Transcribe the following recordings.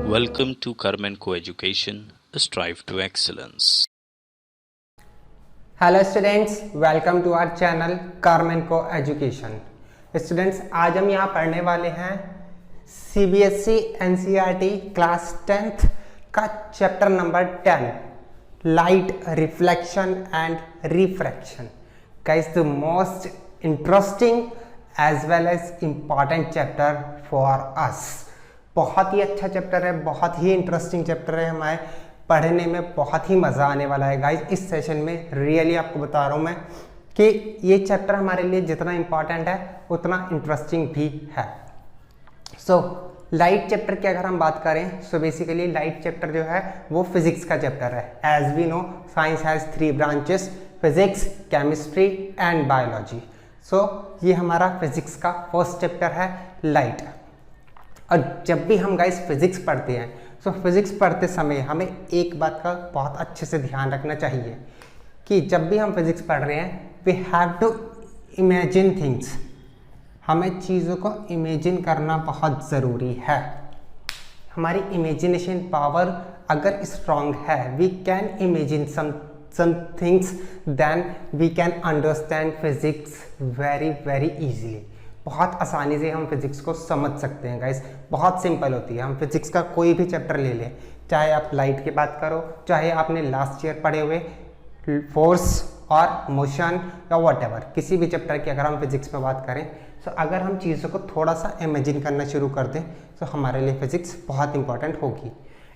Welcome to Carmen Co-Education, Strive to Excellence. Hello students, welcome to our channel Carmen coeducation. Students, आज हम यहाँ पढ़ने वाले हैं सीबीएसई एनसीईआरटी क्लास 10th का chapter number 10, light reflection and refraction. Guys, the most interesting as well as important chapter for us. बहुत ही अच्छा चैप्टर है, बहुत ही इंटरेस्टिंग चैप्टर है, हमारे पढ़ने में बहुत ही मज़ा आने वाला है गाइस। इस सेशन में रियली आपको बता रहा हूँ मैं कि ये चैप्टर हमारे लिए जितना इम्पॉर्टेंट है उतना इंटरेस्टिंग भी है। सो लाइट चैप्टर की अगर हम बात करें, सो बेसिकली लाइट चैप्टर जो है वो फिजिक्स का चैप्टर है। As we know, science has 3 branches, physics, chemistry and biology. So ये हमारा फिजिक्स का फर्स्ट चैप्टर है, लाइट। और जब भी हम गाइस फिजिक्स पढ़ते हैं, सो फिजिक्स पढ़ते समय हमें एक बात का बहुत अच्छे से ध्यान रखना चाहिए कि जब भी हम फिजिक्स पढ़ रहे हैं, we have to imagine things. हमें चीज़ों को इमेजिन करना बहुत ज़रूरी है। हमारी इमेजिनेशन पावर अगर स्ट्रांग है, we can imagine some things, then we can understand physics very easily। बहुत आसानी से हम फिजिक्स को समझ सकते हैं गाइस, बहुत सिंपल होती है। हम फिजिक्स का कोई भी चैप्टर ले लें, चाहे आप लाइट की बात करो, चाहे आपने लास्ट ईयर पढ़े हुए फोर्स और मोशन या व्हाटएवर, किसी भी चैप्टर की अगर हम फिजिक्स में बात करें, तो अगर हम चीज़ों को थोड़ा सा इमेजिन करना शुरू कर दें तो हमारे लिए फिजिक्स बहुत इंपॉर्टेंट होगी।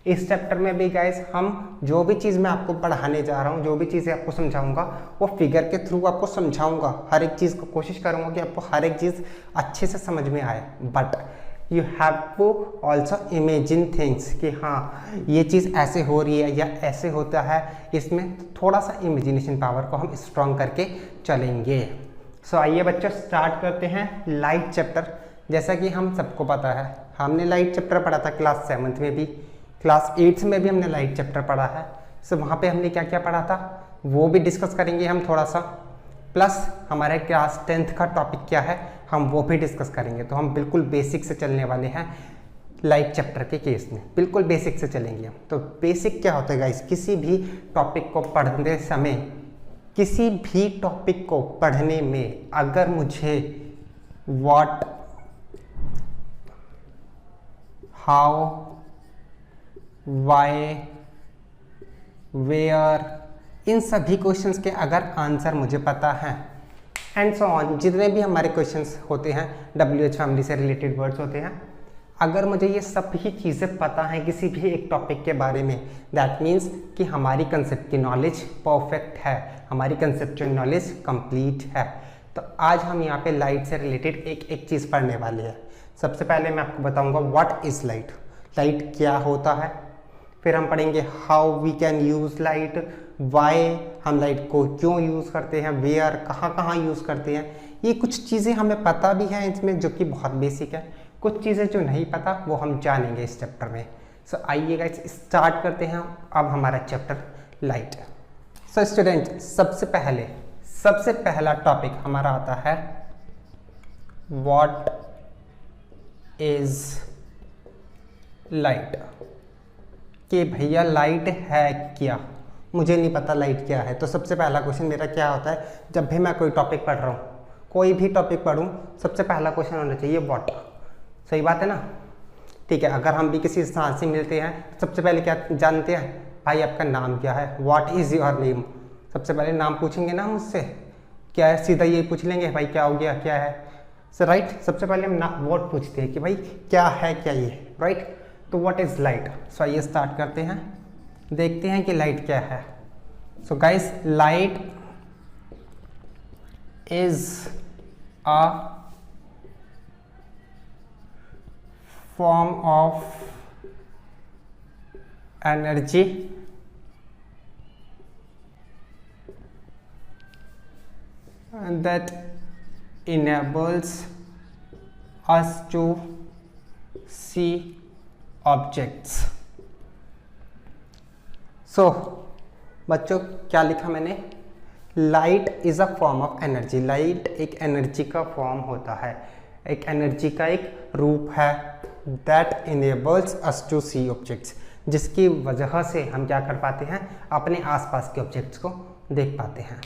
इस चैप्टर में भी गाइस हम जो भी चीज़ मैं आपको पढ़ाने जा रहा हूँ, जो भी चीज़ें आपको समझाऊंगा, वो फिगर के थ्रू आपको समझाऊंगा। हर एक चीज़ को कोशिश करूंगा कि आपको हर एक चीज़ अच्छे से समझ में आए। But you have to also imagine things कि हाँ, ये चीज़ ऐसे हो रही है या ऐसे होता है। इसमें थोड़ा सा इमेजिनेशन पावर को हम स्ट्रॉन्ग करके चलेंगे। सो आइए बच्चों, स्टार्ट करते हैं लाइट चैप्टर। जैसा कि हम सबको पता है, हमने लाइट चैप्टर पढ़ा था क्लास 7th में भी, क्लास 8th में भी हमने लाइट चैप्टर पढ़ा है। सो वहाँ पे हमने क्या क्या पढ़ा था वो भी डिस्कस करेंगे हम थोड़ा सा, प्लस हमारे क्लास 10th का टॉपिक क्या है हम वो भी डिस्कस करेंगे। तो हम बिल्कुल बेसिक से चलने वाले हैं लाइट चैप्टर के केस में, बिल्कुल बेसिक से चलेंगे हम। तो बेसिक क्या होता है गाइस, किसी भी टॉपिक को पढ़ते समय, किसी भी टॉपिक को पढ़ने में अगर मुझे व्हाट, हाउ, वाई, वेयर, इन सभी क्वेश्चंस के अगर आंसर मुझे पता है, एंड सो ऑन, जितने भी हमारे क्वेश्चंस होते हैं WH फैमिली से रिलेटेड वर्ड्स होते हैं, अगर मुझे ये सभी चीज़ें पता हैं किसी भी एक टॉपिक के बारे में, दैट मीन्स कि हमारी कंसेप्ट की नॉलेज परफेक्ट है, हमारी कंसेप्चुअल नॉलेज कंप्लीट है। तो आज हम यहाँ पे लाइट से रिलेटेड एक एक चीज़ पढ़ने वाले हैं। सबसे पहले मैं आपको बताऊँगा व्हाट इज़ लाइट, लाइट क्या होता है। फिर हम पढ़ेंगे how we can use light, why, हम लाइट को क्यों यूज़ करते हैं, वेयर, कहाँ कहाँ यूज़ करते हैं। ये कुछ चीज़ें हमें पता भी हैं इसमें जो कि बहुत बेसिक है, कुछ चीज़ें जो नहीं पता वो हम जानेंगे इस चैप्टर में। सो आइए गाइस, स्टार्ट करते हैं अब हमारा चैप्टर लाइट। सो स्टूडेंट, सबसे पहला टॉपिक हमारा आता है व्हाट इज़ लाइट। कि भैया लाइट है क्या, मुझे नहीं पता लाइट क्या है। तो सबसे पहला क्वेश्चन मेरा क्या होता है, जब भी मैं कोई टॉपिक पढ़ रहा हूँ, कोई भी टॉपिक पढ़ूँ, सबसे पहला क्वेश्चन होना चाहिए व्हाट। सही बात है ना? ठीक है, अगर हम भी किसी इंसान से मिलते हैं तो सबसे पहले क्या जानते हैं, भाई आपका नाम क्या है, व्हाट इज़ योर नेम। सबसे पहले नाम पूछेंगे ना मुझसे, क्या है, सीधा ये पूछ लेंगे भाई क्या हो गया, क्या है। सो राइट, सबसे पहले हम व्हाट पूछते हैं कि भाई क्या है, क्या ये, राइट। तो व्हाट इज़ लाइट। सो आइए स्टार्ट करते हैं, देखते हैं कि लाइट क्या है। So guys, light is a form of energy that enables us to see objects। So बच्चों, क्या लिखा मैंने, light is a form of energy. Light एक एनर्जी का फॉर्म होता है, एक एनर्जी का एक रूप है that enables us to see objects, जिसकी वजह से हम क्या कर पाते हैं, अपने आसपास के ऑब्जेक्ट्स को देख पाते हैं।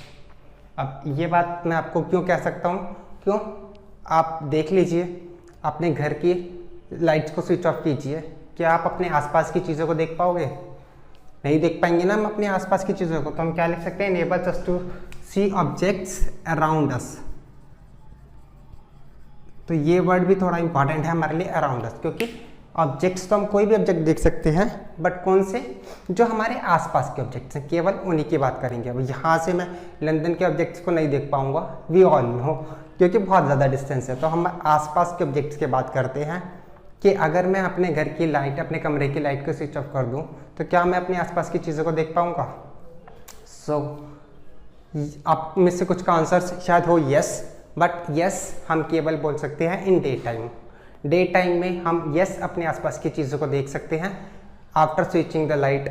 अब ये बात मैं आपको क्यों कह सकता हूँ, क्यों, आप देख लीजिए, अपने घर की लाइट्स को स्विच ऑफ कीजिए, क्या आप अपने आसपास की चीज़ों को देख पाओगे? नहीं देख पाएंगे ना हम अपने आसपास की चीज़ों को। तो हम क्या लिख सकते हैं, enables us to see objects around us. तो ये वर्ड भी थोड़ा इंपॉर्टेंट है हमारे लिए, अराउंड अस, क्योंकि ऑब्जेक्ट्स तो हम कोई भी ऑब्जेक्ट देख सकते हैं, बट कौन से, जो हमारे आसपास के ऑब्जेक्ट्स हैं, केवल उन्हीं की बात करेंगे। अब यहाँ से मैं लंदन के ऑब्जेक्ट्स को नहीं देख पाऊंगा, वी ऑल नो, क्योंकि बहुत ज़्यादा डिस्टेंस है। तो हम आसपास के ऑब्जेक्ट्स की बात करते हैं कि अगर मैं अपने घर की लाइट, अपने कमरे की लाइट को स्विच ऑफ कर दूँ तो क्या मैं अपने आसपास की चीज़ों को देख पाऊँगा? आप में से कुछ का आंसर शायद हो यस, बट यस हम केवल बोल सकते हैं in day time. Day time में हम यस अपने आसपास की चीज़ों को देख सकते हैं after switching the light,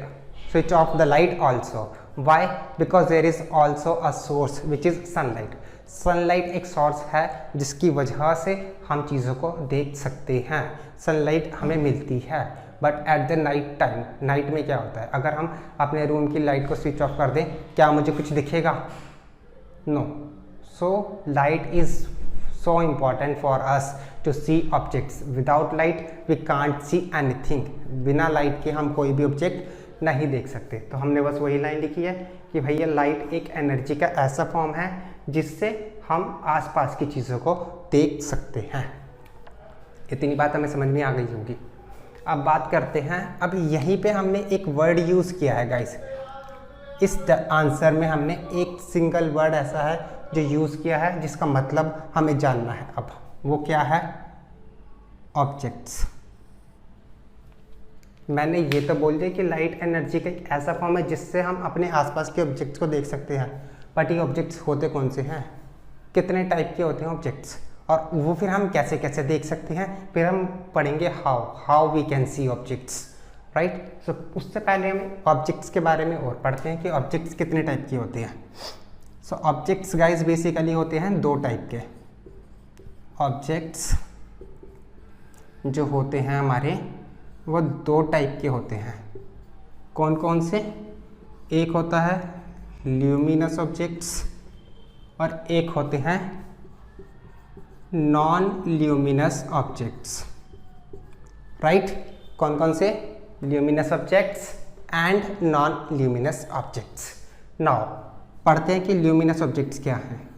switch off the light also. Why? Because there is also a source which is sunlight. Sunlight एक सोर्स है जिसकी वजह से हम चीज़ों को देख सकते हैं, सनलाइट हमें मिलती है। But at the night time, night में क्या होता है, अगर हम अपने रूम की लाइट को स्विच ऑफ कर दें, क्या मुझे कुछ दिखेगा? No. So light is so important for us to see objects. Without light we can't see anything. बिना लाइट के हम कोई भी ऑब्जेक्ट नहीं देख सकते। तो हमने बस वही लाइन लिखी है कि भैया लाइट एक एनर्जी का ऐसा फॉर्म है जिससे हम आसपास की चीज़ों को देख सकते हैं। इतनी बात हमें समझ में आ गई होगी। अब बात करते हैं, अब यहीं पे हमने एक वर्ड यूज़ किया है गाइस। इस आंसर में हमने एक सिंगल वर्ड ऐसा है जो यूज़ किया है जिसका मतलब हमें जानना है। अब वो क्या है? ऑब्जेक्ट्स। मैंने ये तो बोल दिया कि लाइट एनर्जी का एक ऐसा फॉर्म है जिससे हम अपने आसपास के ऑब्जेक्ट्स को देख सकते हैं, बट ये ऑब्जेक्ट्स होते कौन से हैं, कितने टाइप के होते हैं ऑब्जेक्ट्स, और वो फिर हम कैसे कैसे देख सकते हैं, फिर हम पढ़ेंगे how we can see objects, right. So उससे पहले हम ऑब्जेक्ट्स के बारे में और पढ़ते हैं कि ऑब्जेक्ट्स कितने टाइप के होते हैं। सो ऑब्जेक्ट्स गाइस बेसिकली होते हैं दो टाइप के। ऑब्जेक्ट्स जो होते हैं हमारे वो दो टाइप के होते हैं। कौन कौन से? एक होता है ल्यूमिनस ऑब्जेक्ट्स और एक होते हैं नॉन ल्यूमिनस ऑब्जेक्ट्स, राइट। कौन कौन से? Luminous objects and non luminous objects. Now पढ़ते हैं कि ल्यूमिनस ऑब्जेक्ट्स क्या हैं।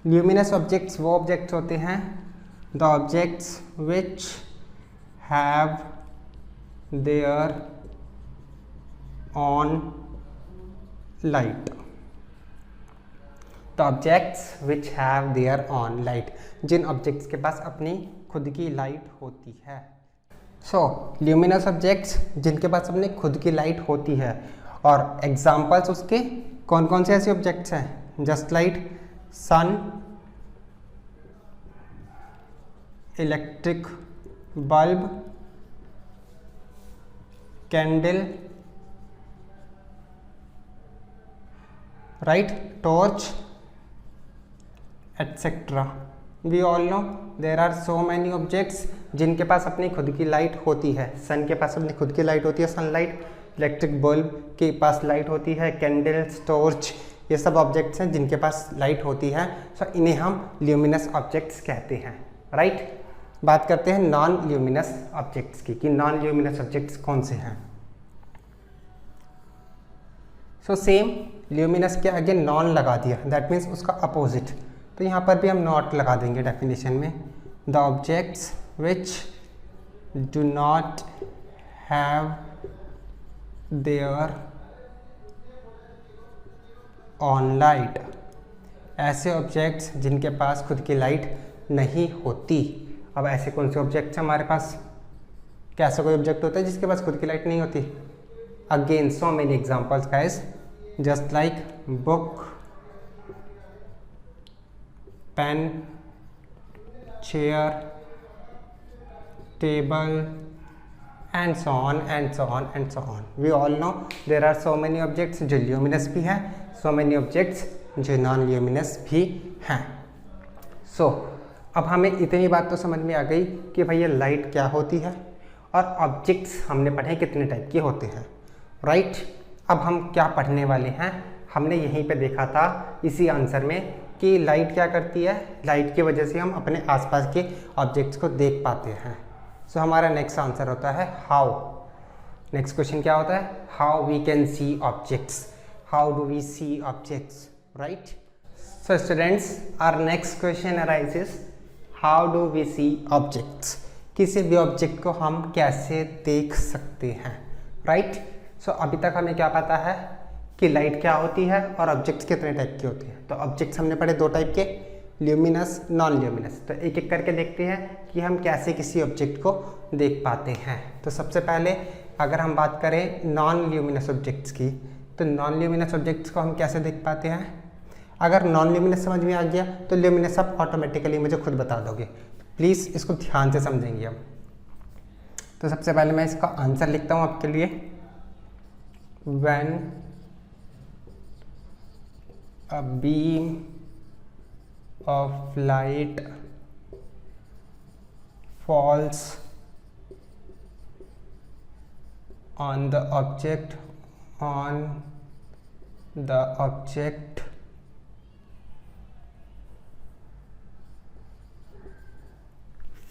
ल्यूमिनस ऑब्जेक्ट्स वो ऑब्जेक्ट्स होते हैं the objects which have their own light. The objects which have their own light, जिन ऑब्जेक्ट्स के पास अपनी खुद की लाइट होती है। सो ल्यूमिनस ऑब्जेक्ट्स जिनके पास अपनी खुद की लाइट होती है, और एग्जाम्पल्स उसके कौन कौन से ऐसे ऑब्जेक्ट्स हैं? Just light, sun, electric bulb, candle, right, torch, etcetera. We all know there are so many objects जिनके पास अपनी खुद की लाइट होती है। सन के पास अपनी खुद की लाइट होती है, सनलाइट। इलेक्ट्रिक बल्ब के पास लाइट होती है, कैंडल्स, टॉर्च, ये सब ऑब्जेक्ट्स हैं जिनके पास लाइट होती है। सो इन्हें हम ल्यूमिनस ऑब्जेक्ट्स कहते हैं, राइट। बात करते हैं नॉन ल्यूमिनस ऑब्जेक्ट्स की, कि नॉन ल्यूमिनस ऑब्जेक्ट्स कौन से हैं। सो सेम ल्यूमिनस के आगे नॉन लगा दिया, दैट मीन्स उसका अपोजिट। तो यहाँ पर भी हम नॉट लगा देंगे डेफिनेशन में। The objects which do not have their own light, ऐसे ऑब्जेक्ट्स जिनके पास खुद की लाइट नहीं होती। अब ऐसे कौन से ऑब्जेक्ट्स हमारे पास? कैसा कोई ऑब्जेक्ट होता है जिसके पास खुद की लाइट नहीं होती? Again so many examples guys, just like book, pen, chair, table, and so on and so on and so on. We all know there are so many objects जो luminous भी हैं, so many objects जो non luminous भी हैं। So अब हमें इतनी बात तो समझ में आ गई कि भाई ये लाइट क्या होती है और ऑब्जेक्ट्स हमने पढ़े कितने टाइप के होते हैं, राइट। अब हम क्या पढ़ने वाले हैं, हमने यहीं पे देखा था इसी आंसर में कि लाइट क्या करती है, लाइट की वजह से हम अपने आसपास के ऑब्जेक्ट्स को देख पाते हैं। सो हमारा नेक्स्ट आंसर होता है हाउ। नेक्स्ट क्वेश्चन क्या होता है, how we can see objects, how do we see objects, right. So students, our next question arises, how do we see objects, किसी भी ऑब्जेक्ट को हम कैसे देख सकते हैं, राइट। सो अभी तक हमें क्या पता है कि लाइट क्या होती है और ऑब्जेक्ट्स कितने टाइप के होते हैं। तो ऑब्जेक्ट्स हमने पढ़े दो टाइप के, ल्यूमिनस, नॉन ल्यूमिनस। तो एक एक करके देखते हैं कि हम कैसे किसी ऑब्जेक्ट को देख पाते हैं। तो सबसे पहले अगर हम बात करें नॉन ल्यूमिनस ऑब्जेक्ट्स की, तो नॉन ल्यूमिनस ऑब्जेक्ट्स को हम कैसे देख पाते हैं। अगर नॉन ल्यूमिनस समझ में आ गया तो ल्यूमिनस आप ऑटोमेटिकली मुझे खुद बता दोगे, प्लीज़ इसको ध्यान से समझेंगे हम। तो सबसे पहले मैं इसका आंसर लिखता हूँ आपके लिए। When a beam of light falls on the object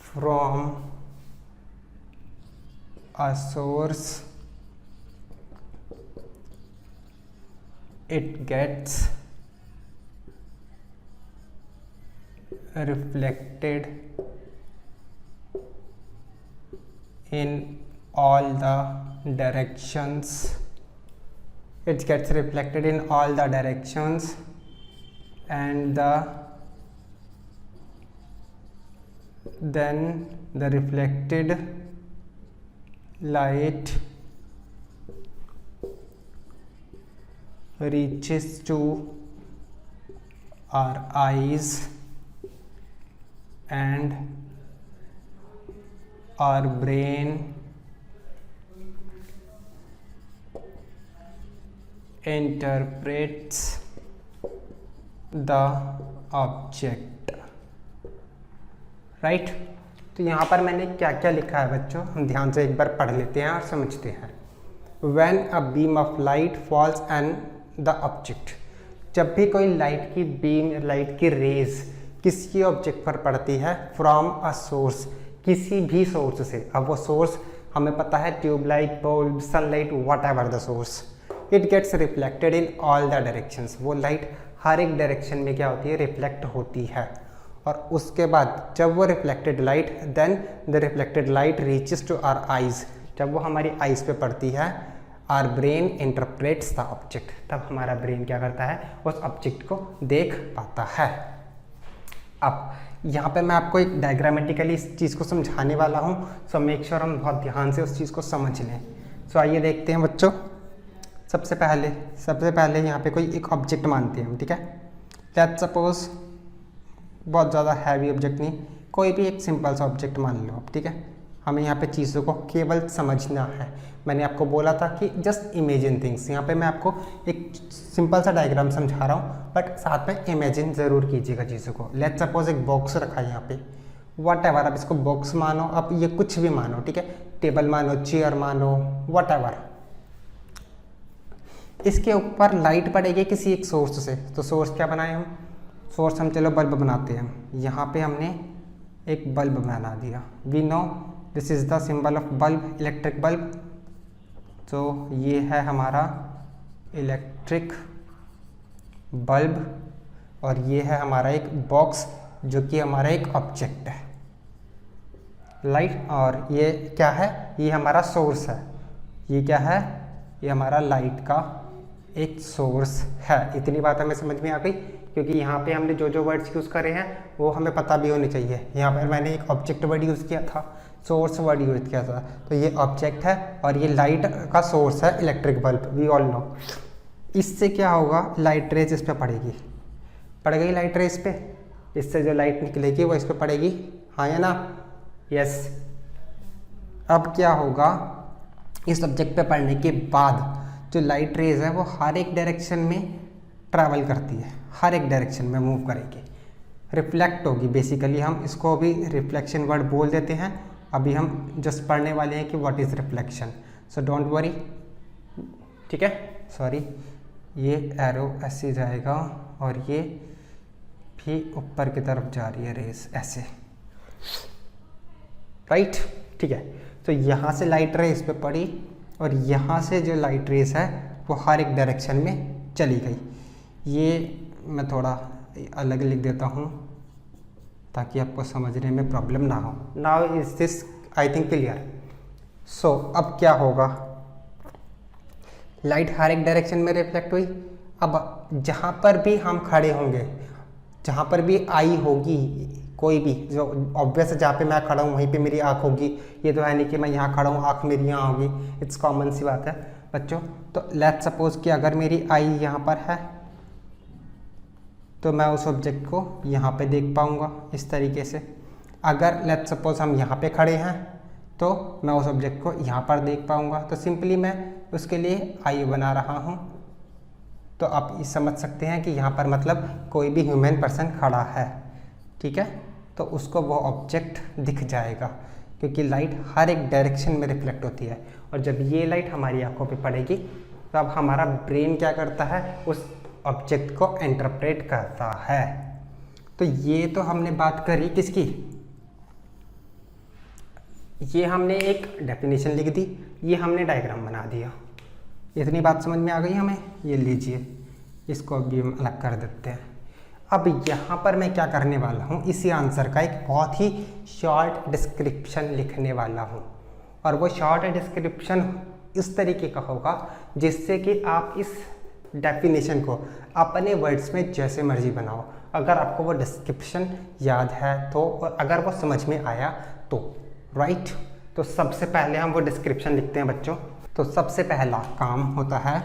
from a source, it gets reflected in all the directions. It gets reflected in all the directions, and then the reflected light reaches to our eyes, and our brain interprets the object, right. तो यहाँ पर मैंने क्या क्या लिखा है बच्चों, हम ध्यान से एक बार पढ़ लेते हैं और समझते हैं। When a beam of light falls on the object, जब भी कोई लाइट की बीम, लाइट की रेज किसी ऑब्जेक्ट पर पड़ती है, फ्रॉम अ सोर्स, किसी भी सोर्स से। अब वो सोर्स हमें पता है tubelight, bulb, sunlight, whatever the source, it gets reflected in all the directions. वो लाइट हर एक डायरेक्शन में क्या होती है, रिफ्लेक्ट होती है। और उसके बाद जब वो reflected light, then the reflected light reaches to our eyes, जब वो हमारी आइज पे पड़ती है, our brain interprets the object, तब हमारा ब्रेन क्या करता है, उस ऑब्जेक्ट को देख पाता है। अब यहाँ पे मैं आपको एक डायग्रामेटिकली इस चीज़ को समझाने वाला हूँ, सो मेक श्योर हम बहुत ध्यान से उस चीज़ को समझ लें। सो आइए देखते हैं बच्चों। सबसे पहले यहाँ पे कोई एक ऑब्जेक्ट मानते हैं हम, ठीक है। लेट्स सपोज बहुत ज़्यादा हैवी ऑब्जेक्ट नहीं, कोई भी एक सिंपल सा ऑब्जेक्ट मान लो आप, ठीक है। हमें यहाँ पे चीज़ों को केवल समझना है। मैंने आपको बोला था कि जस्ट इमेजिन थिंग्स। यहाँ पे मैं आपको एक सिंपल सा डायग्राम समझा रहा हूँ, बट साथ में इमेजिन ज़रूर कीजिएगा चीज़ों को। लेट्स सपोज एक बॉक्स रखा है यहाँ पे, वट एवर, आप इसको बॉक्स मानो, आप ये कुछ भी मानो, ठीक है। टेबल मानो, चेयर मानो, वट एवर। इसके ऊपर लाइट पड़ेगी किसी एक सोर्स से। तो सोर्स क्या बनाए हम, सोर्स हम चलो बल्ब बनाते हैं। यहाँ पे हमने एक बल्ब बना दिया। We know this is the symbol of bulb, electric bulb. तो ये है हमारा इलेक्ट्रिक बल्ब, और ये है हमारा एक बॉक्स जो कि हमारा एक ऑब्जेक्ट है, लाइट। और ये क्या है, ये हमारा सोर्स है। ये क्या है, ये हमारा लाइट का एक सोर्स है। इतनी बात हमें समझ में आ गई, क्योंकि यहाँ पे हमने जो जो वर्ड्स यूज़ करे हैं वो हमें पता भी होने चाहिए। यहाँ पर मैंने एक ऑब्जेक्ट वर्ड यूज़ किया था, सोर्स वर्ड यूज़ किया था। तो ये ऑब्जेक्ट है और ये लाइट का सोर्स है, electric bulb, we all know. इससे क्या होगा, लाइट रेज इस पर पड़ेगी, पड़ गई लाइट रेज पे, इससे जो लाइट निकलेगी वो इस पर पड़ेगी, हाँ या ना, यस। अब क्या होगा, इस ऑब्जेक्ट पे पड़ने के बाद जो लाइट रेज है वो हर एक डायरेक्शन में ट्रैवल करती है, हर एक डायरेक्शन में मूव करेगी। रिफ्लेक्ट होगी। बेसिकली हम इसको भी रिफ्लेक्शन वर्ड बोल देते हैं। अभी हम जस्ट पढ़ने वाले हैं कि what is reflection, so don't worry, ठीक है। सॉरी, ये एरो ऐसे जाएगा और ये भी ऊपर की तरफ जा रही है रेस ऐसे, राइट, ठीक है। तो यहाँ से लाइट रे इस पे पड़ी और यहाँ से जो लाइट रेस है वो हर एक डायरेक्शन में चली गई। ये मैं थोड़ा अलग लिख देता हूँ ताकि आपको समझने में प्रॉब्लम ना हो। Now is this I think clear. So अब क्या होगा, लाइट हर एक डायरेक्शन में रिफ्लेक्ट हुई। अब जहाँ पर भी हम खड़े होंगे, जहाँ पर भी आई होगी, कोई भी जो ऑब्वियस है, जहाँ पे मैं खड़ा हूँ वहीं पे मेरी आँख होगी। ये तो है नहीं कि मैं यहाँ खड़ा हूँ आँख मेरी यहाँ होगी, इट्स कॉमन सी बात है बच्चों। तो लेट्स सपोज कि अगर मेरी आई यहाँ पर है तो मैं उस ऑब्जेक्ट को यहाँ पे देख पाऊँगा इस तरीके से। अगर लेट्स सपोज हम यहाँ पे खड़े हैं तो मैं उस ऑब्जेक्ट को यहाँ पर देख पाऊँगा। तो सिंपली मैं उसके लिए आई बना रहा हूँ। तो आप ये समझ सकते हैं कि यहाँ पर मतलब कोई भी ह्यूमन पर्सन खड़ा है, ठीक है, तो उसको वो ऑब्जेक्ट दिख जाएगा क्योंकि लाइट हर एक डायरेक्शन में रिफ्लेक्ट होती है। और जब ये लाइट हमारी आंखों पे पड़ेगी तो अब हमारा ब्रेन क्या करता है, उस ऑब्जेक्ट को इंटरप्रेट करता है। तो ये तो हमने बात करी किसकी, ये हमने एक डेफिनेशन लिख दी, ये हमने डायग्राम बना दिया। इतनी बात समझ में आ गई हमें। ये लीजिए, इसको अभी हम अलग कर देते हैं। अब यहाँ पर मैं क्या करने वाला हूँ, इसी आंसर का एक बहुत ही शॉर्ट डिस्क्रिप्शन लिखने वाला हूँ। और वो शॉर्ट डिस्क्रिप्शन इस तरीके का होगा जिससे कि आप इस डेफिनेशन को अपने वर्ड्स में जैसे मर्जी बनाओ। अगर आपको वो डिस्क्रिप्शन याद है तो, अगर वो समझ में आया तो, राइट। तो सबसे पहले हम वो डिस्क्रिप्शन लिखते हैं बच्चों। तो सबसे पहला काम होता है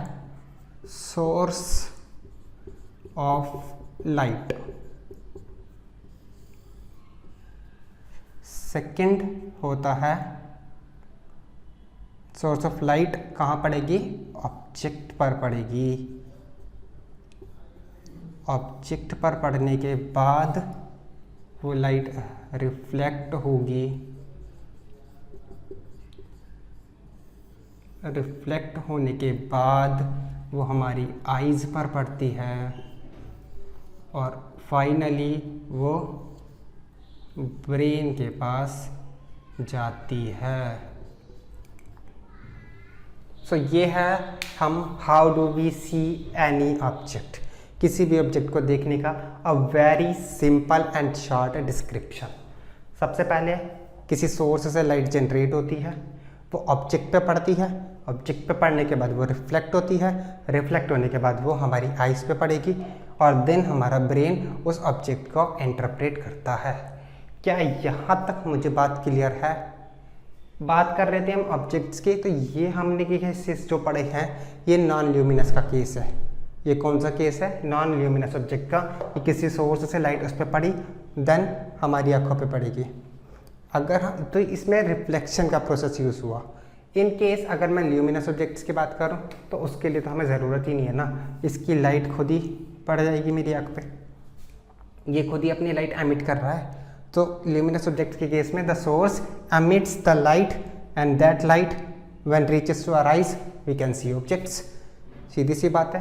सोर्स ऑफ लाइट। सेकंड होता है सोर्स ऑफ लाइट कहाँ पड़ेगी, ऑब्जेक्ट पर पड़ेगी। ऑब्जेक्ट पर पड़ने के बाद वो लाइट रिफ्लेक्ट होगी। रिफ्लेक्ट होने के बाद वो हमारी आईज पर पड़ती है और फाइनली वो ब्रेन के पास जाती है। सो ये है हम how do we see any object, किसी भी ऑब्जेक्ट को देखने का a very simple and short description. सबसे पहले किसी सोर्स से लाइट जनरेट होती है, वो ऑब्जेक्ट पे पड़ती है, ऑब्जेक्ट पे पड़ने के बाद वो रिफ्लेक्ट होती है, रिफ्लेक्ट होने के बाद वो हमारी आइज़ पे पड़ेगी और देन हमारा ब्रेन उस ऑब्जेक्ट को इंटरप्रेट करता है। क्या यहाँ तक मुझे बात क्लियर है? बात कर रहे थे हम ऑब्जेक्ट्स की, तो ये हमने केसेस जो पढ़े हैं ये नॉन ल्यूमिनस का केस है। ये कौन सा केस है? नॉन ल्यूमिनस ऑब्जेक्ट का। कि किसी सोर्स से लाइट उस पर पड़ी देन हमारी आंखों पे पड़ेगी। अगर हम तो इसमें रिफ्लेक्शन का प्रोसेस यूज़ हुआ। इन केस अगर मैं ल्यूमिनस ऑब्जेक्ट्स की बात करूं तो उसके लिए तो हमें ज़रूरत ही नहीं है ना, इसकी लाइट खुद ही पड़ जाएगी मेरी आँख पे, ये खुद ही अपनी लाइट एमिट कर रहा है। तो ल्यूमिनस ऑब्जेक्ट के केस में the source emits the light and that light when reaches to our eyes we can see objects. सीधी सी बात है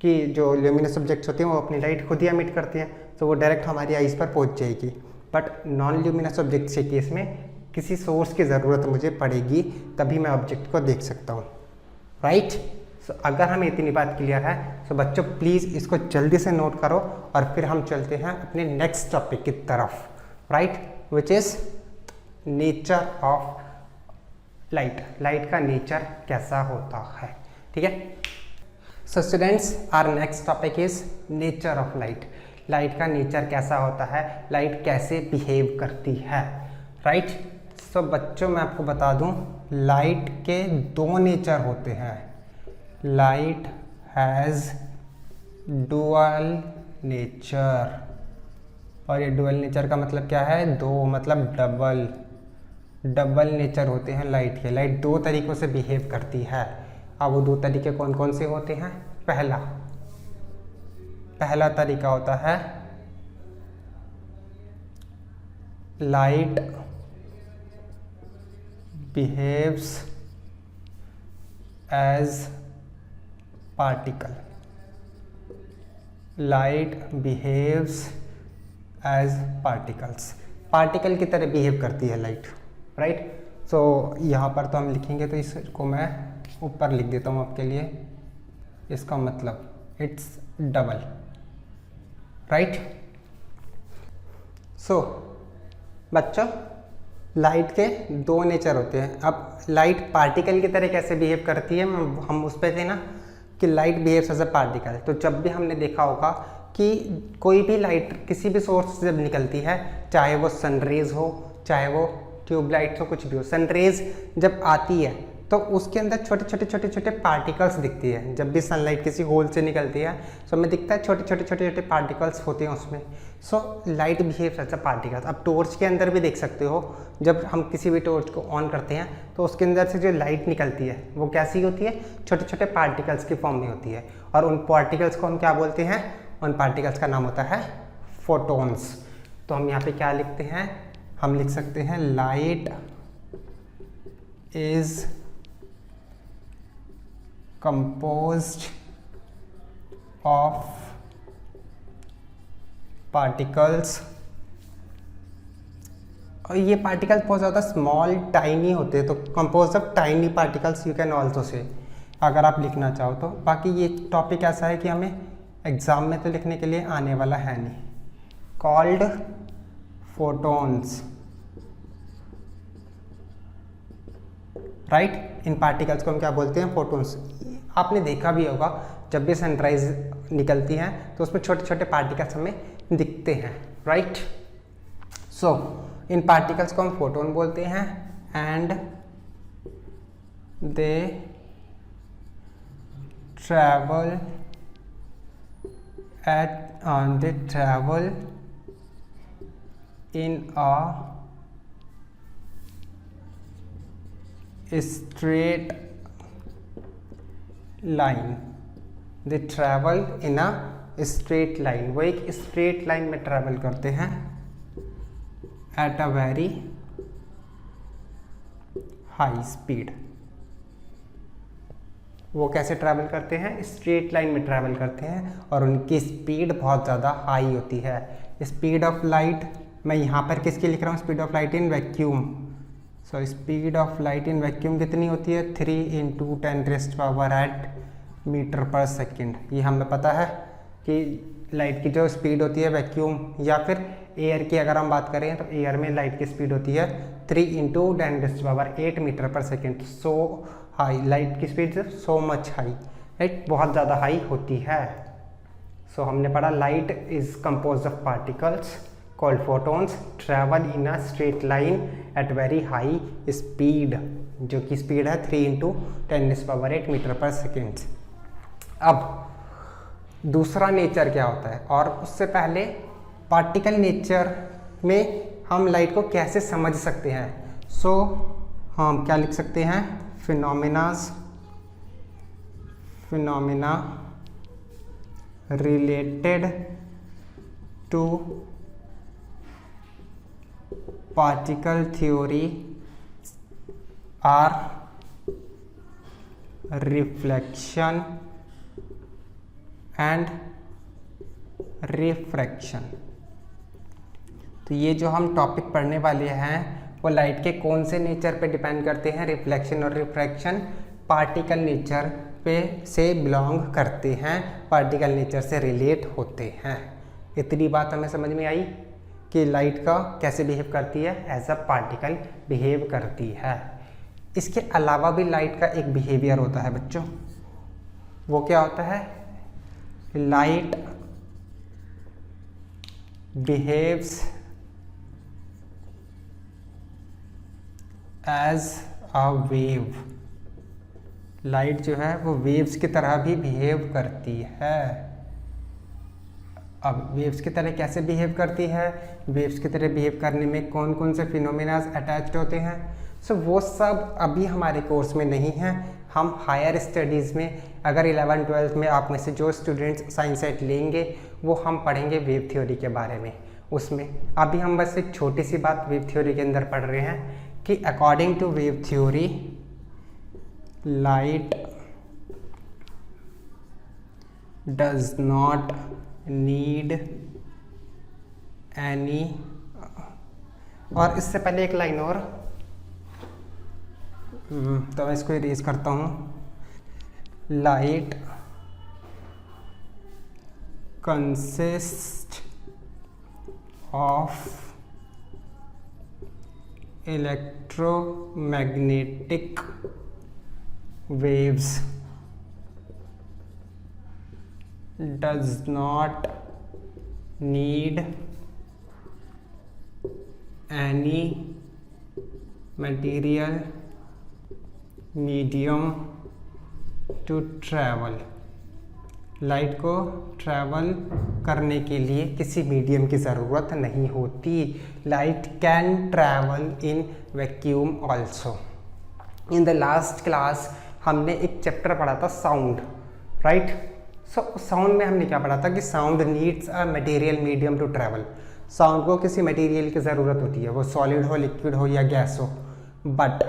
कि जो ल्यूमिनस ऑब्जेक्ट्स होते हैं वो अपनी लाइट खुद ही एमिट करते हैं, तो वो डायरेक्ट हमारी आइज़ पर पहुंच जाएगी। बट नॉन ल्यूमिनस ऑब्जेक्ट्स के केस में किसी सोर्स की ज़रूरत मुझे पड़ेगी तभी मैं ऑब्जेक्ट को देख सकता हूँ, राइट। सो अगर हमें इतनी बात क्लियर है तो बच्चों प्लीज़ इसको जल्दी से नोट करो और फिर हम चलते हैं अपने नेक्स्ट टॉपिक की तरफ, right, which is nature of light. Light का नेचर कैसा होता है, ठीक है। So students, our next topic is nature of light. Light का नेचर कैसा होता है, लाइट कैसे बिहेव करती है, राइट। सो बच्चों मैं आपको बता दूं, लाइट के दो नेचर होते हैं। लाइट हैज़ डुअल नेचर, और ये डुअल नेचर का मतलब क्या है? दो, मतलब डबल। डबल नेचर होते हैं लाइट के। लाइट दो तरीक़ों से बिहेव करती है। अब वो दो तरीके कौन कौन से होते हैं? पहला तरीका होता है light behaves as particle, light behaves as particles, particle की तरह बिहेव करती है लाइट, राइट। सो यहाँ पर तो हम लिखेंगे, तो इसको मैं ऊपर लिख देता हूँ आपके लिए, इसका मतलब इट्स डबल, राइट। सो बच्चों, लाइट के दो नेचर होते हैं। अब लाइट पार्टिकल की तरह कैसे बिहेव करती है, हम उस पर थे ना कि light behaves as a particle. तो जब भी हमने देखा होगा कि कोई भी लाइट किसी भी सोर्स से जब निकलती है, चाहे वो सनरेज हो, चाहे वो ट्यूबलाइट हो, कुछ भी हो, सनरेज जब आती है तो उसके अंदर छोटे छोटे पार्टिकल्स दिखती है। जब भी सनलाइट किसी होल से निकलती है तो हमें दिखता है छोटे छोटे पार्टिकल्स होते हैं उसमें। So light behaves as a particles. अब टॉर्च के अंदर भी देख सकते हो, जब हम किसी भी टॉर्च को ऑन करते हैं तो उसके अंदर से जो लाइट निकलती है वो कैसी होती है, छोटे छोटे पार्टिकल्स की फॉर्म में होती है। और उन पार्टिकल्स को हम क्या बोलते हैं, उन पार्टिकल्स का नाम होता है फोटॉन्स। तो हम यहाँ पे क्या लिखते हैं, हम लिख सकते हैं light is composed of particles, और ये पार्टिकल्स बहुत ज़्यादा स्मॉल टाइनी होते हैं, तो compose of tiny particles you can also say, अगर आप लिखना चाहो तो। बाकी ये टॉपिक ऐसा है कि हमें एग्जाम में तो लिखने के लिए आने वाला है नहीं। Called photons, right. इन पार्टिकल्स को हम क्या बोलते हैं, फोटॉन्स। आपने देखा भी होगा जब भी सनराइज निकलती है तो उसमें छोटे छोटे पार्टिकल्स हमें दिखते हैं, राइट। सो इन पार्टिकल्स को हम फोटोन बोलते हैं and they travel in a straight line, they travel in a straight line, वो एक straight line में ट्रैवल करते हैं at a very high speed। वो कैसे ट्रैवल करते हैं, स्ट्रेट लाइन में ट्रैवल करते हैं और उनकी स्पीड बहुत ज़्यादा हाई होती है। स्पीड ऑफ लाइट, मैं यहाँ पर किसकी लिख रहा हूँ, speed of light in vacuum. So speed of light in vacuum कितनी होती है, 3 × 10⁻⁸ मीटर पर सेकेंड। ये हमें पता है कि लाइट की जो स्पीड होती है वैक्यूम या फिर एयर की अगर हम बात करें तो एयर में लाइट की स्पीड होती है 3 × 10⁸ मीटर पर सेकेंड। सो हाई, लाइट की speed so much high, right, बहुत ज़्यादा हाई होती है। सो हमने पढ़ा light is compose of particles called photons travel in a straight line at very high speed, जो कि स्पीड है 3 × 10⁸ मीटर पर सेकेंड। अब दूसरा नेचर क्या होता है, और उससे पहले पार्टिकल नेचर में हम लाइट को कैसे समझ सकते हैं। सो हम क्या लिख सकते हैं, phenomena related to particle theory are reflection and refraction। तो ये जो हम टॉपिक पढ़ने वाले हैं वो लाइट के कौन से नेचर पे डिपेंड करते हैं, रिफ्लेक्शन और रिफ्रैक्शन पार्टिकल नेचर पे से बिलोंग करते हैं, पार्टिकल नेचर से रिलेट होते हैं। इतनी बात हमें समझ में आई कि लाइट का कैसे बिहेव करती है, एज अ पार्टिकल बिहेव करती है। इसके अलावा भी लाइट का एक बिहेवियर होता है बच्चों, वो क्या होता है, light behaves as a wave. Light जो है वो वेव्स की तरह भी बिहेव करती है। अब वेव्स की तरह कैसे बिहेव करती है, वेव्स की तरह बिहेव करने में कौन कौन से फिनोमेनाज अटैच्ड होते हैं, सो वो सब अभी हमारे कोर्स में नहीं है। हम हायर स्टडीज़ में, अगर 11th-12th में आप में से जो स्टूडेंट्स साइंस सेट लेंगे वो हम पढ़ेंगे वेव थ्योरी के बारे में। उसमें अभी हम बस एक छोटी सी बात वेव थ्योरी के अंदर पढ़ रहे हैं कि according to wave theory light does not need any, और इससे पहले एक लाइन और, तो मैं इसको इरेज करता हूँ। Light consist of electromagnetic waves does not need any material medium to travel. Light को ट्रैवल करने के लिए किसी मीडियम की ज़रूरत नहीं होती। Light can travel in vacuum also. In the last class हमने एक चैप्टर पढ़ा था साउंड, राइट। सो साउंड में हमने क्या पढ़ा था कि sound needs a material medium to travel. Sound को किसी मटेरियल की ज़रूरत होती है, वो सॉलिड हो, लिक्विड हो या गैस हो। बट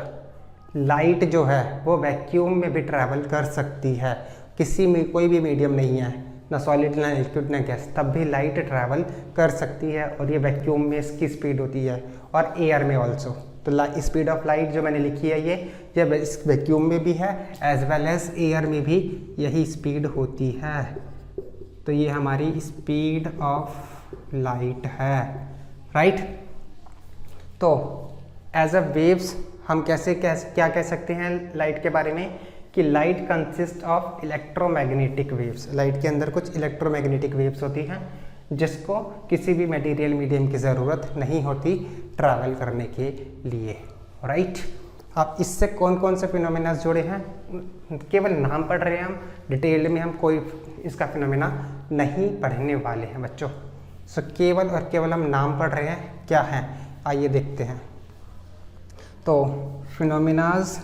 लाइट जो है वो वैक्यूम में भी ट्रैवल कर सकती है। किसी में कोई भी मीडियम नहीं है, ना सॉलिड ना लिक्विड ना गैस, तब भी लाइट ट्रैवल कर सकती है। और ये वैक्यूम में इसकी स्पीड होती है और एयर में ऑल्सो। तो स्पीड ऑफ लाइट जो मैंने लिखी है ये इस वैक्यूम में भी है एज वेल एज एयर में भी यही स्पीड होती है। तो ये हमारी स्पीड ऑफ लाइट है, राइट। तो एज अ वेव्स हम क्या कह सकते हैं लाइट के बारे में कि light consist of electromagnetic waves. Light के अंदर कुछ इलेक्ट्रोमैग्नेटिक वेव्स होती हैं जिसको किसी भी मटेरियल मीडियम की ज़रूरत नहीं होती ट्रैवल करने के लिए, राइट। अब इससे कौन कौन से फिनोमेना जुड़े हैं केवल नाम पढ़ रहे हैं हम, डिटेल में हम कोई इसका फिनोमेना नहीं पढ़ने वाले हैं बच्चों। सो केवल और केवल हम नाम पढ़ रहे हैं, क्या हैं आइए देखते हैं। तो फिनोमेनाज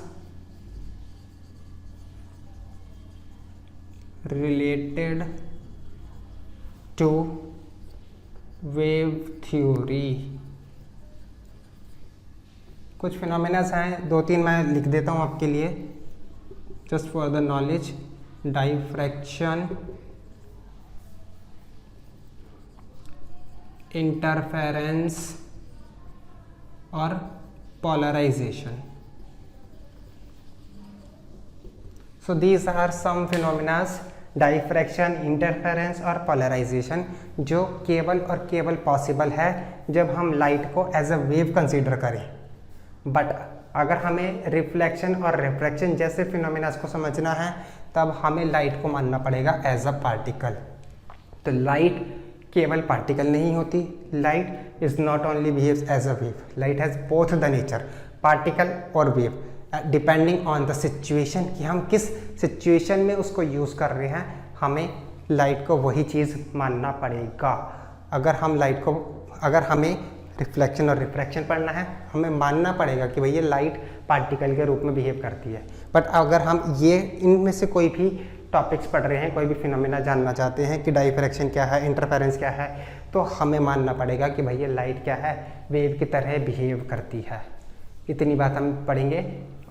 रिलेटेड टू वेव थ्योरी। कुछ फिनोमेनाज हैं, दो तीन मैं लिख देता हूँ आपके लिए just for the knowledge. Diffraction, interference और polarization. So these are some phenomena, diffraction, interference और पोलराइजेशन, जो केवल और केवल पॉसिबल है जब हम लाइट को एज अ वेव कंसीडर करें। बट अगर हमें रिफ्लेक्शन और रिफ्रैक्शन जैसे फिनोमेना को समझना है तब हमें लाइट को मानना पड़ेगा एज अ पार्टिकल। तो लाइट केवल पार्टिकल नहीं होती, light is not only behaves as a wave, light has both the nature, particle और wave, depending on the situation कि हम किस सिचुएशन में उसको यूज़ कर रहे हैं, हमें लाइट को वही चीज़ मानना पड़ेगा। अगर हमें रिफ्लेक्शन और रिफ्रैक्शन पढ़ना है, हमें मानना पड़ेगा कि भैया लाइट पार्टिकल के रूप में बिहेव करती है। बट अगर हम ये इनमें से कोई भी टॉपिक्स पढ़ रहे हैं, कोई भी फिनोमेना जानना चाहते हैं कि डाइफ्रैक्शन क्या है, इंटरफेरेंस क्या है, तो हमें मानना पड़ेगा कि भैया लाइट क्या है, वेव की तरह बिहेव करती है। इतनी बात हम पढ़ेंगे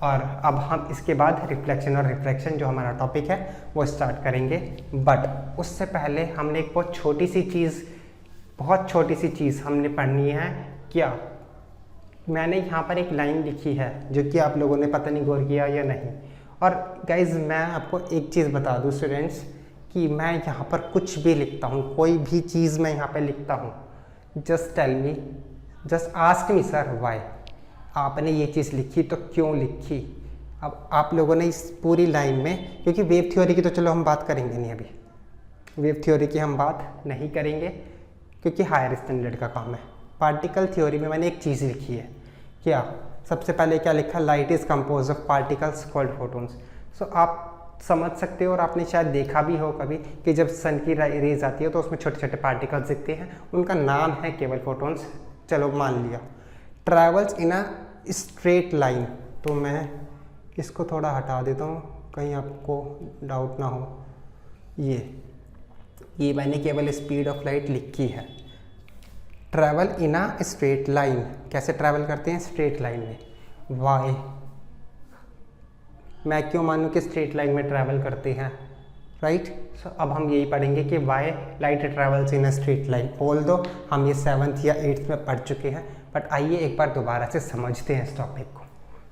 और अब हम इसके बाद रिफ्लेक्शन और रिफ्रैक्शन जो हमारा टॉपिक है वो स्टार्ट करेंगे। बट उससे पहले हमने एक बहुत छोटी सी चीज़ हमने पढ़नी है। क्या मैंने यहाँ पर एक लाइन लिखी है जो कि आप लोगों ने पता नहीं गौर किया या नहीं। और गाइज मैं आपको एक चीज़ बता दूँ स्टूडेंट्स कि मैं यहाँ पर कुछ भी लिखता हूँ, कोई भी चीज़ मैं यहाँ पर लिखता हूँ, just tell me, just ask me sir why आपने ये चीज़ लिखी, तो क्यों लिखी। अब आप लोगों ने इस पूरी लाइन में, क्योंकि वेव थ्योरी की तो चलो हम बात करेंगे नहीं, अभी वेव थ्योरी की हम बात नहीं करेंगे क्योंकि हायर स्टैंडर्ड का काम है। पार्टिकल थ्योरी में मैंने एक चीज़ लिखी है, क्या सबसे पहले क्या लिखा, light is composed of particles called photons. So आप समझ सकते हो और आपने शायद देखा भी हो कभी कि जब सन की रेज आती है तो उसमें छोटे छोटे पार्टिकल्स दिखते हैं, उनका नाम है केवल फोटोन्स। चलो मान लिया। Travels in a straight line, तो मैं इसको थोड़ा हटा देता हूँ कहीं आपको डाउट ना हो। ये मैंने केवल स्पीड ऑफ लाइट लिखी है, travel in a straight line. कैसे ट्रैवल करते हैं? स्ट्रेट लाइन में। वाई, मैं क्यों मानूं कि स्ट्रेट लाइन में ट्रैवल करते हैं, राइट। सो अब हम यही पढ़ेंगे कि why light travels in a straight line. Although हम ये 7th या 8th में पढ़ चुके हैं, बट आइए एक बार दोबारा से समझते हैं इस टॉपिक को।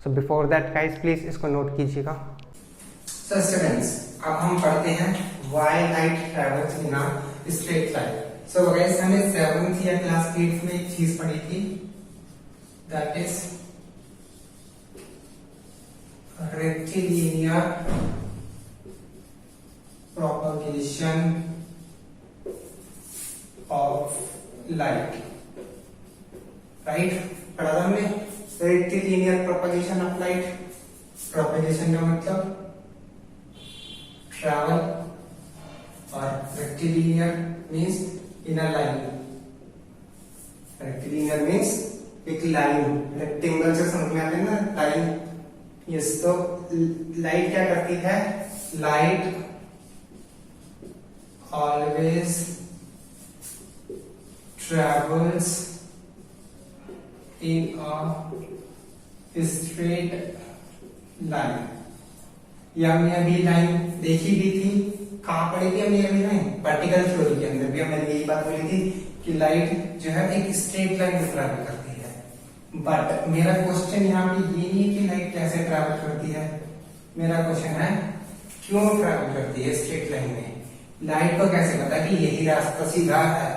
So before that guys please इसको नोट कीजिएगा। सो स्टूडेंट्स, अब हम पढ़ते हैं why light travels in a straight line. So guys, हमने 7th या क्लास 8th में एक चीज पढ़ी थी, that is rectilinear propagation of light, right. पढ़ा था हमने rectilinear propagation of light. Propagation का मतलब ट्रैवल और rectilinear means in a line. Rectilinear means एक लाइन, रेक्टेंगल से समझ में आते हैं ना, लाइन। यस, तो लाइट क्या करती है? Light always travels in a straight line। ये हमने अभी लाइन देखी भी थी, कहाँ पढ़ी थी हमने अभी लाइन? पार्टिकल थ्योरी के अंदर भी हमने यही बात बोली थी कि लाइट जो है एक स्ट्रेट लाइन में ट्रैवल करती है। बट मेरा क्वेश्चन यहाँ पे ये नहीं है कि लाइट कैसे ट्रैवल करती है, मेरा क्वेश्चन है क्यों ट्रैवल करती है स्ट्रेट लाइन में। लाइट को कैसे पता कि यही रास्ता सीधा है?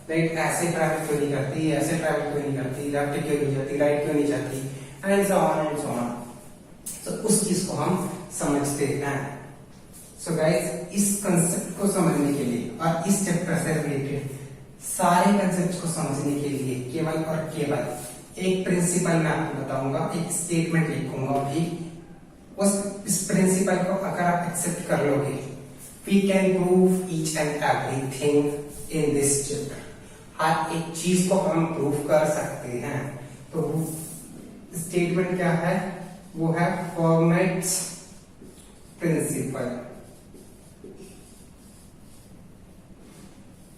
लाइट ऐसे ट्रैवल क्यों नहीं करती, ऐसे ट्रैवल क्यों नहीं करती, लेफ्ट क्यों नहीं जाती, राइट क्यों नहीं जाती, and so on and so on. तो उस चीज को हम समझते हैं। सो गाइस, इस कंसेप्ट को समझने के लिए और इस चैप्टर से रिलेटेड सारे कंसेप्ट को समझने के लिए केवल और केवल एक प्रिंसिपल मैं आपको बताऊंगा, एक स्टेटमेंट लिखूंगा अभी। इस प्रिंसिपल को अगर आप एक्सेप्ट कर लोगे, we can prove each and everything in this chapter। हर एक चीज को हम प्रूव कर सकते हैं। तो स्टेटमेंट क्या है? वो है फॉर्मेट्स प्रिंसिपल।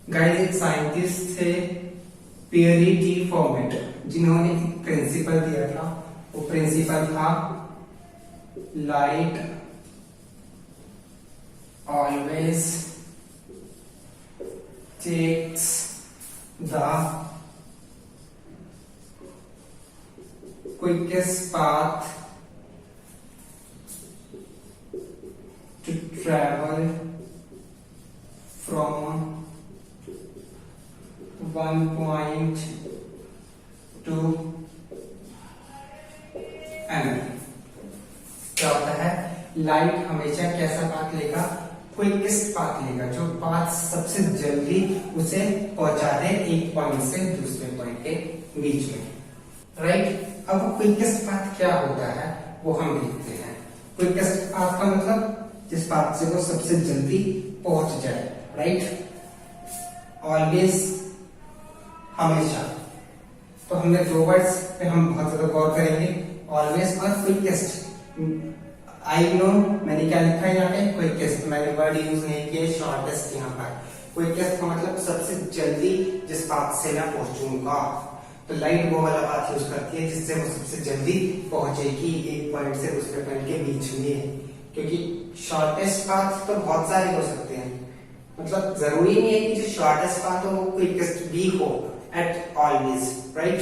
गाइस, एक साइंटिस्ट थे पियरी टी फॉर्मेट, जिन्होंने एक प्रिंसिपल दिया था। वो प्रिंसिपल था light always takes the quickest path to travel from one point to another। क्या होता है? लाइट हमेशा कैसा पाथ लेगा? क्विकेस्ट पाथ लेगा, जो पाथ सबसे जल्दी उसे पहुंचा दे एक पॉइंट से दूसरे पॉइंट के बीच में, राइट। अब क्विकेस्ट पाथ क्या होता है वो हम देखते हैं। क्विकेस्ट पाथ का मतलब जिस पाथ से वो सबसे जल्दी पहुंच जाए, राइट। ऑलवेज, हमेशा। तो हमने दो वर्ड्स पे हम बहुत ज्यादा गौर करेंगे, ऑलवेज और क्विकेस्ट। आई नो मैंने क्या लिखा है यहाँ पे? क्विकेस्ट। मैंने वर्ड यूज नहीं किया, शॉर्टेस्ट यहाँ पर। क्विकेस्ट का मतलब सबसे जल्दी जिस पाथ से मैं पहुंचूंगा। तो लाइट वो वाला पाथ यूज करती है जिससे वो सबसे जल्दी पहुंचेगी एक पॉइंट से दूसरे पॉइंट के बीच में। क्योंकि शॉर्टेस्ट पाथ तो बहुत सारे हो सकते हैं, मतलब जरूरी नहीं है कि जो शॉर्टेस्ट पाथ हो वो क्विकेस्ट भी हो एट ऑलवेज, राइट।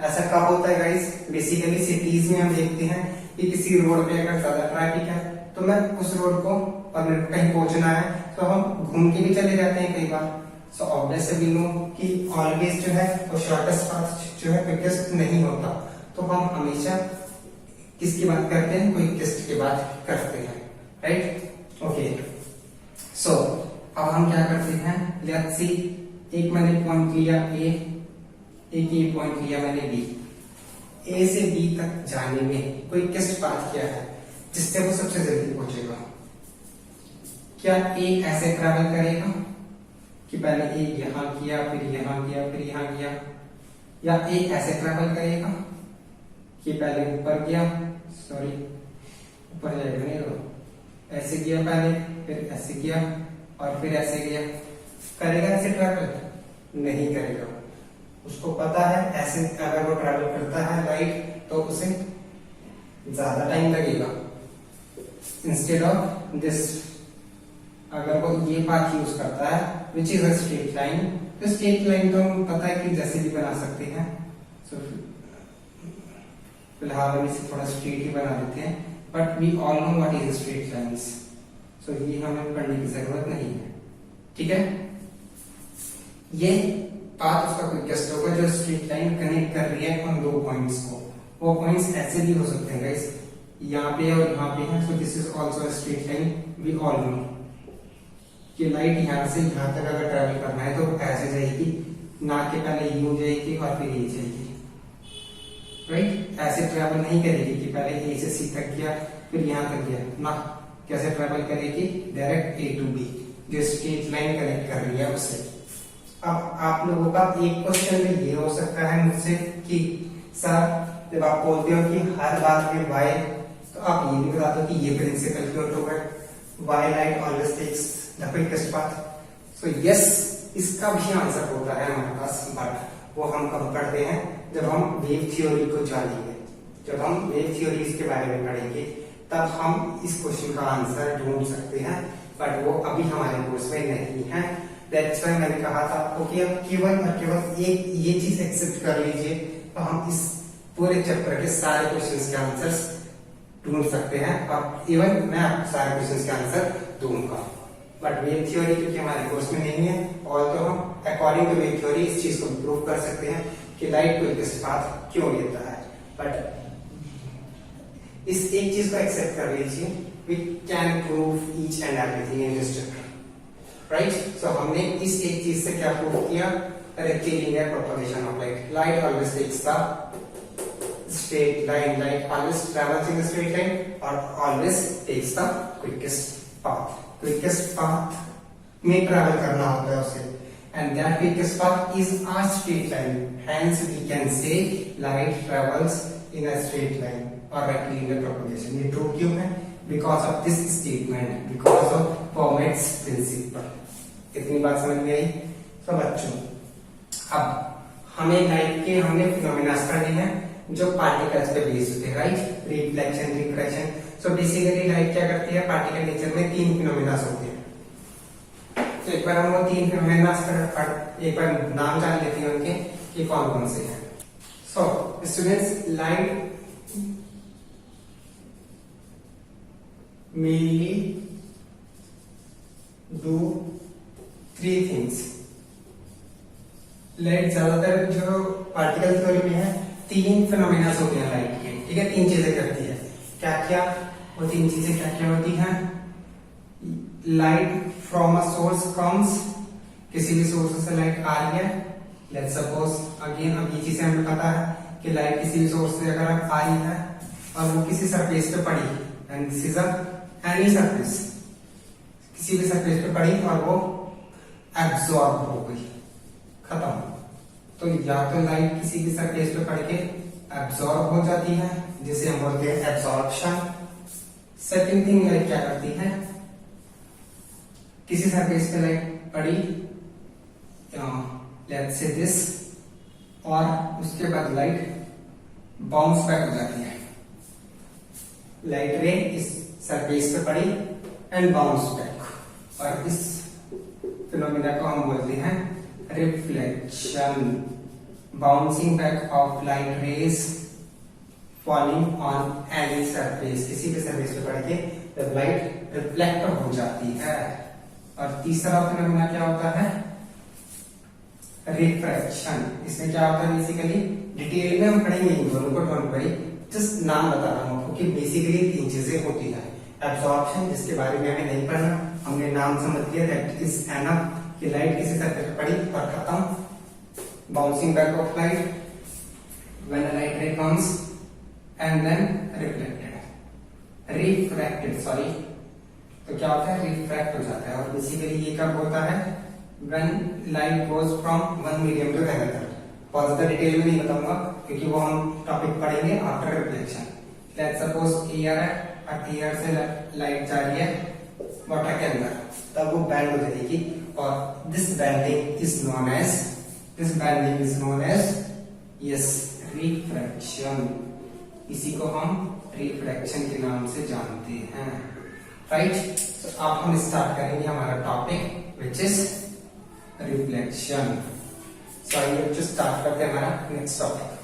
ऐसा कब होता है गाइस? बेसिकली सिटीज में हम देखते हैं कि किसी रोड पे अगर ज्यादा ट्रैफिक है तो मैं उस रोड को, और मेरे को कहीं पहुंचना है तो हम घूम के भी चले जाते हैं कई बार। सो ऑब्वियसली नो कि ऑलवेज जो है वो शॉर्टेस्ट पाथ जो है क्विकेस्ट नहीं होता। तो हम हमेशा किसकी बात करते हैं? क्विकेस्ट की बात करते हैं, राइट। ओके, सो अब हम क्या करते हैं? लेट्स सी, एक मैंने पॉइंट लिया ए, एक ये पॉइंट लिया मैंने बी। ए से बी तक जाने में क्विकेस्ट पाथ क्या है जिससे वो सबसे जल्दी पहुंचेगा? क्या ए ऐसे ट्रैवल करेगा कि पहले ए यहां किया, फिर यहां किया, फिर यहां किया, या ए ऐसे ट्रैवल करेगा कि पहले ऊपर गया, सॉरी ऊपर जाएगा नहीं, तो ऐसे किया पहले, फिर ऐसे किया और फिर ऐसे किया? करेगा ऐसे ट्रैवल? नहीं करेगा। उसको पता है ऐसे अगर वो ट्रैवल करता है लाइट तो उसे ज्यादा टाइम लगेगा। इंस्टेड ऑफ दिस, अगर वो ये पाथ यूज करता है which is a straight line, तो स्ट्रेट लाइन तो हम पता है कि जैसे भी बना सकते हैं। सो फिलहाल हम इसे थोड़ा स्ट्रेट ही बना देते हैं, but we all know what is straight lines, so ये हमें पढ़ने की जरूरत नहीं है। ठीक है, ये पाथ उसका क्विकेस्ट होगा जो स्ट्रेट लाइन कनेक्ट कर रही है उन दो पॉइंट्स को। वो पॉइंट्स ऐसे भी हो सकते हैं गाइस, यहाँ पे और यहाँ पे है, so this is also a straight line. We all know कि लाइट यहाँ से यहाँ तक अगर ट्रैवल करना है तो ऐसे जाएगी, ना कि पहले यूं जाएगी और फिर ये जाएगी, राइट। ऐसे ट्रैवल नहीं करेगी कि पहले ए से सी तक गया फिर यहाँ तक गया ना। कैसे ट्रैवल करेगी? डायरेक्ट ए टू बी, जो स्ट्रेट लाइन कनेक्ट कर रही है उससे। अब आप लोगों का एक क्वेश्चन में ये हो सकता है मुझसे कि सर जब आप बोलते हो कि हर बात में वाई, तो आप ये भी बता दो कि ये प्रिंसिपल क्यों होगा, why light always takes the quickest path. So yes, इसका भी आंसर होता है हमारे पास, बट वो हम कब पढ़ते हैं जब हम वेव थ्योरी को जानेंगे। जब हम वेव थ्योरी के बारे में पढ़ेंगे तब हम इस क्वेश्चन का आंसर ढूंढ सकते हैं, बट वो अभी हमारे कोर्स में नहीं है। दैट्स व्हाई मैंने कहा था ओके, अब केवल और केवल एक ये चीज एक्सेप्ट कर लीजिए तो हम इस पूरे चैप्टर के सारे क्वेश्चंस के आंसर्स ढूंढ सकते हैं, और इवन मैं आपको सारे क्वेश्चंस के आंसर दूंगा। बट वेव थ्योरी क्योंकि हमारे कोर्स में नहीं है, और तो हम अकॉर्डिंग टू वेव थ्योरी इस चीज को प्रूव कर सकते हैं कि लाइट क्विकेस्ट पाथ क्यों लेता है। बट इस एक चीज को एक्सेप्ट कर लीजिए, we can prove each and everything in this chapter, right. So हमने इस एक चीज से क्या प्रूव किया? Rectilinear propagation of light. Light always takes the straight line, light always travels in the straight line or always takes the quickest path. Quickest path में travel करना होता है उसे, and that quickest path is a straight line. Hence we can say light travels in a straight line or rectilinear propagation. ये true क्यों है? Because of this statement, because of Fermat's principle. इतनी बात समझ में आई? तो बच्चों, अब हमें लाइट के हमने फिनोमेना पढ़ने हैं जो पार्टिकल्स पे बेस्ड होते हैं, right. Reflection, refraction. So basically light क्या करती है? पार्टिकल नेचर में तीन फिनोमेना होते हैं। तो एक बार हम वो तीन फिनोमेना एक बार नाम जान लेते हैं उनके कि कौन कौन से हैं। So students, light mainly do three things. Light ज्यादातर जो पार्टिकल थ्योरी में है तीन फिनोमेना होते हैं लाइट के, ठीक है। तीन चीजें करती है। क्या क्या? वो तीन चीजें क्या क्या होती हैं? Light from a source comes, किसी भी सोर्स से लाइट आ रही है। लेट्स सपोज अगेन, अब ये चीजें हमें पता है कि लाइट किसी भी सोर्स से अगर आ रही है और वो किसी सरफेस पे पड़ी, and this is any surface, किसी भी सरफेस पे पड़ी और वो एब्सॉर्ब हो गई, खत्म। तो या तो लाइट किसी भी सरफेस पे पड़ के एब्सॉर्ब हो जाती है, जिसे हम बोलते हैं एब्सॉर्प्शन। सेकंड थिंग, लाइट क्या करती है? किसी सरफेस पे लाइट पड़ी, लेट्स से दिस, और उसके बाद लाइट बाउंस बैक हो जाती है। लाइट रे इस सरफेस पे पड़ी एंड बाउंस बैक, और इस फिनोमेना को हम बोलते हैं reflection. Bouncing back off light rays falling on any surface, किसी भी सरफेस पे पड़ के जब लाइट रिफ्लेक्ट हो जाती है। और तीसरा फिनोमेना क्या होता है? रिफ्रैक्शन। इसमें क्या होता है? बेसिकली डिटेल में हम पढ़ेंगे इन दोनों को, डोंट वरी, जस्ट नाम बता रहा हूं क्योंकि बेसिकली तीन चीजें होती है। एब्सॉर्प्शन, जिसके बारे में हमें नहीं पढ़ना, हमने नाम समझ लिया, दैट इज एनफ कि लाइट किसी सरफेस पे पड़ी और खत्म। Bouncing back off light when a light ray comes and then refracted, sorry. तो क्या होता है? रिफ्रैक्ट हो जाता है। और बेसिकली ये कब होता है? When light goes from one medium to another. बहुत ज्यादा डिटेल में नहीं बताऊंगा क्योंकि वो हम टॉपिक पढ़ेंगे after reflection. Let's suppose air है और एयर से लाइट जा रही है वाटर के अंदर, तब वो बैंड हो जाएगी, और this bending is known as this bending is known as yes refraction. इसी को हम रिफ्रैक्शन के नाम से जानते हैं, राइट। तो अब हम स्टार्ट करेंगे हमारा टॉपिक विच इज रिफ्लेक्शन। सो आइए बच्चों स्टार्ट करते हैं हमारा नेक्स्ट टॉपिक।